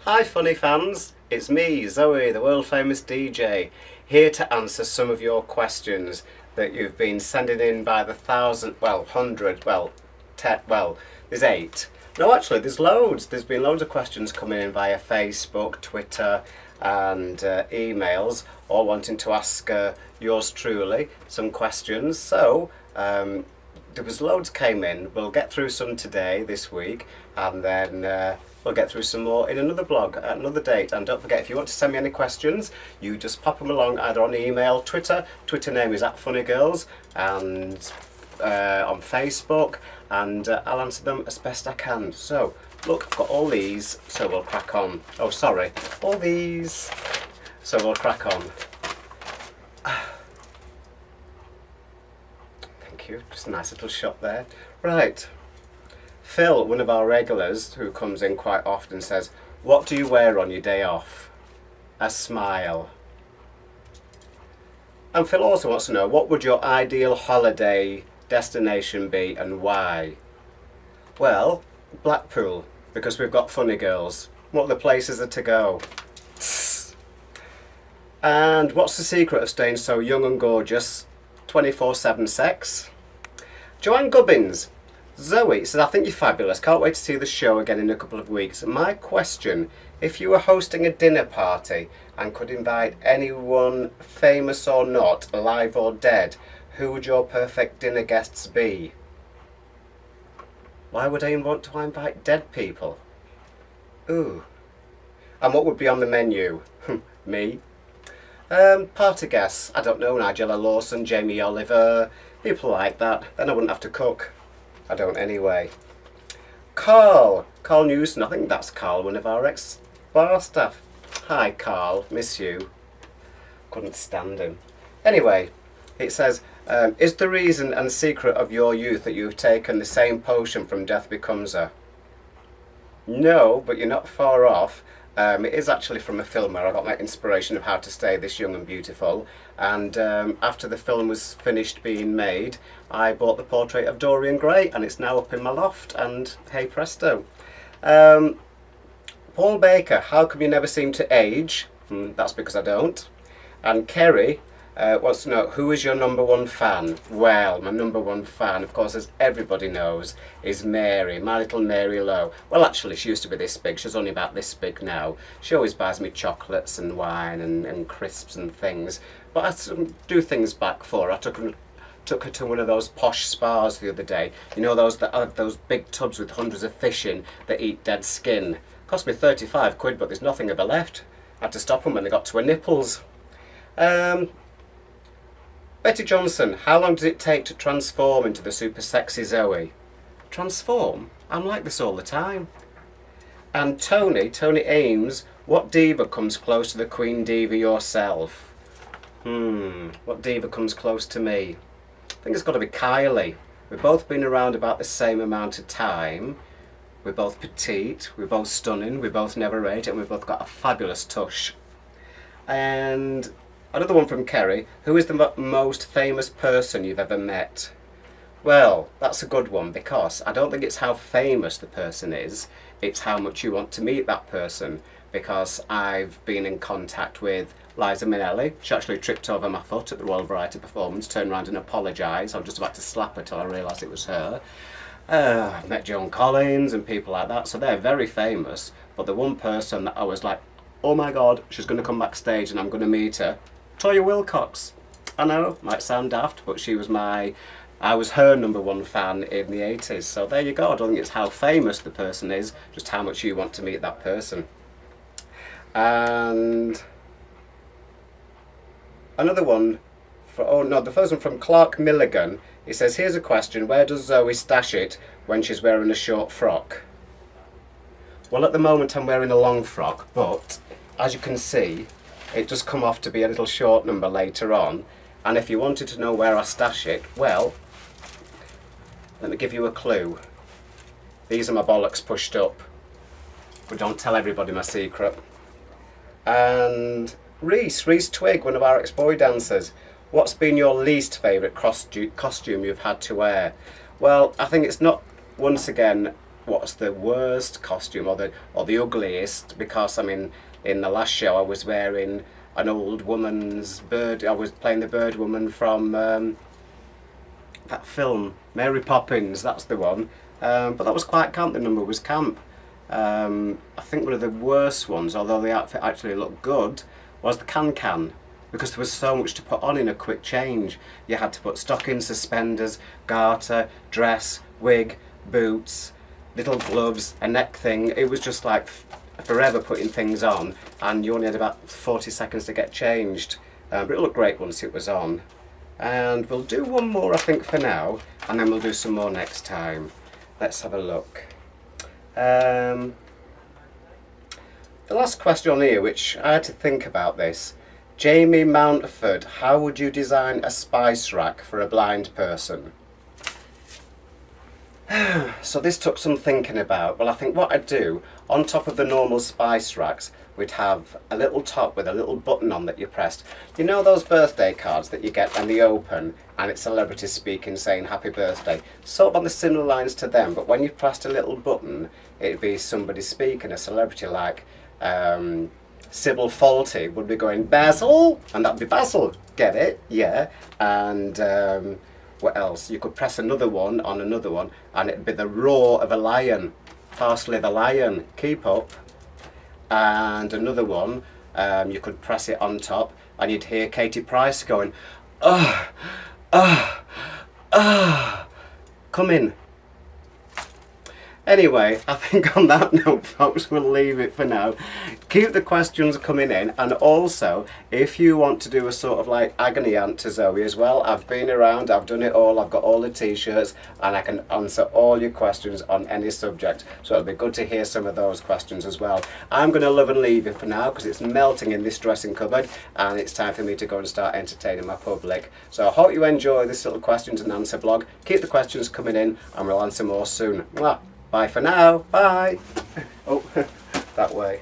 Hi funny fans, it's me, Zoe, the world famous DJ, here to answer some of your questions that you've been sending in by the thousand, well, hundred, well, there's 8. No, actually, there's loads. There's been loads of questions coming in via Facebook, Twitter, and emails, all wanting to ask yours truly some questions. So, there was loads came in. We'll get through some today, this week, and then we'll get through some more in another blog at another date. And don't forget, if you want to send me any questions, you just pop them along either on email, Twitter name is @funnygirls, and on Facebook, and I'll answer them as best I can. So, look, I've got all these, so we'll crack on. Oh, sorry, all these, so we'll crack on. Thank you, just a nice little shot there. Right. Phil, one of our regulars who comes in quite often, says, what do you wear on your day off? A smile. And Phil also wants to know, what would your ideal holiday destination be and why? Well, Blackpool, because we've got funny girls. What other places are to go? And what's the secret of staying so young and gorgeous? 24/7 sex. Joanne Gubbins. Zoe says, I think you're fabulous. Can't wait to see the show again in a couple of weeks. My question, if you were hosting a dinner party and could invite anyone, famous or not, alive or dead, who would your perfect dinner guests be? Why would I want to invite dead people? Ooh. And what would be on the menu? Me. Party guests, I don't know, Nigella Lawson, Jamie Oliver, people like that. Then I wouldn't have to cook. I don't anyway. Carl Newson, I think that's Carl, one of our ex-bar staff. Hi Carl, miss you. Couldn't stand him. Anyway, it says, is the reason and secret of your youth that you've taken the same potion from Death Becomes Her? No, but you're not far off. It is actually from a film where I got my inspiration of how to stay this young and beautiful, and after the film was finished being made, I bought the portrait of Dorian Gray, and it's now up in my loft, and hey presto. Paul Baker, how come you never seem to age? That's because I don't. And Kerry wants to know, who is your number one fan? Well, my number one fan, of course, as everybody knows, is Mary, my little Mary Lowe. Well, actually, she used to be this big. She's only about this big now. She always buys me chocolates and wine and crisps and things. But I do things back for her. I took her to one of those posh spas the other day. You know, those that have those big tubs with hundreds of fish in that eat dead skin. Cost me 35 quid, but there's nothing ever left. I had to stop them when they got to her nipples. Betty Johnson, how long does it take to transform into the super sexy Zoe? Transform? I'm like this all the time. And Tony Ames, what diva comes close to the Queen Diva yourself? What diva comes close to me? I think it's got to be Kylie. We've both been around about the same amount of time. We're both petite, we're both stunning, we both never ate, and we've both got a fabulous tush. And another one from Kerry, who is the most famous person you've ever met? Well, that's a good one, because I don't think it's how famous the person is, it's how much you want to meet that person, because I've been in contact with Liza Minnelli. She actually tripped over my foot at the Royal Variety Performance, turned around and apologised. I was just about to slap her till I realised it was her. I've met Joan Collins and people like that, so they're very famous, but the one person that I was like, oh my god, she's going to come backstage and I'm going to meet her, Toya Wilcox. I know, might sound daft, but I was her number one fan in the 80s. So there you go. I don't think it's how famous the person is, just how much you want to meet that person. And another one, the first one from Clark Milligan. He says, here's a question, where does Zoe stash it when she's wearing a short frock? Well, at the moment I'm wearing a long frock, but as you can see, it does come off to be a little short number later on. And if you wanted to know where I stash it, well, let me give you a clue. These are my bollocks pushed up. But don't tell everybody my secret. And Reese Twigg, one of our ex-boy dancers. What's been your least favourite costume you've had to wear? Well, I think it's not, once again, what's the worst costume or the ugliest, because I mean in the last show I was wearing an old woman's bird. I was playing the bird woman from that film, Mary Poppins, that's the one. But that was quite camp, the number was camp. I think one of the worst ones, although the outfit actually looked good, was the can-can, because there was so much to put on in a quick change. You had to put stockings, suspenders, garter, dress, wig, boots, little gloves, a neck thing. It was just like forever putting things on, and you only had about 40 seconds to get changed. But it looked great once it was on. And we'll do one more, I think, for now, and then we'll do some more next time. Let's have a look. The last question on here, which I had to think about this. Jamie Mountford, how would you design a spice rack for a blind person? So this took some thinking about. Well, I think what I'd do, on top of the normal spice racks, we'd have a little top with a little button on that you pressed. You know those birthday cards that you get when they open and it's celebrities speaking saying happy birthday? Sort of on the similar lines to them, but when you pressed a little button, it'd be somebody speaking, a celebrity like Sybil Fawlty would be going, Basil, and that'd be Basil. Get it? Yeah. And what else? You could press another one on another one and it'd be the roar of a lion. Parsley the lion. Keep up. And another one, you could press it on top and you'd hear Katie Price going, come in. Anyway, I think on that note, folks, we'll leave it for now. Keep the questions coming in, and also, if you want to do a sort of like agony aunt to Zoe as well, I've been around, I've done it all, I've got all the t-shirts, and I can answer all your questions on any subject, so it'll be good to hear some of those questions as well. I'm going to love and leave you for now, because it's melting in this dressing cupboard, and it's time for me to go and start entertaining my public. So I hope you enjoy this little questions and answer blog. Keep the questions coming in, and we'll answer more soon. Mwah. Bye for now. Bye. Oh, that way.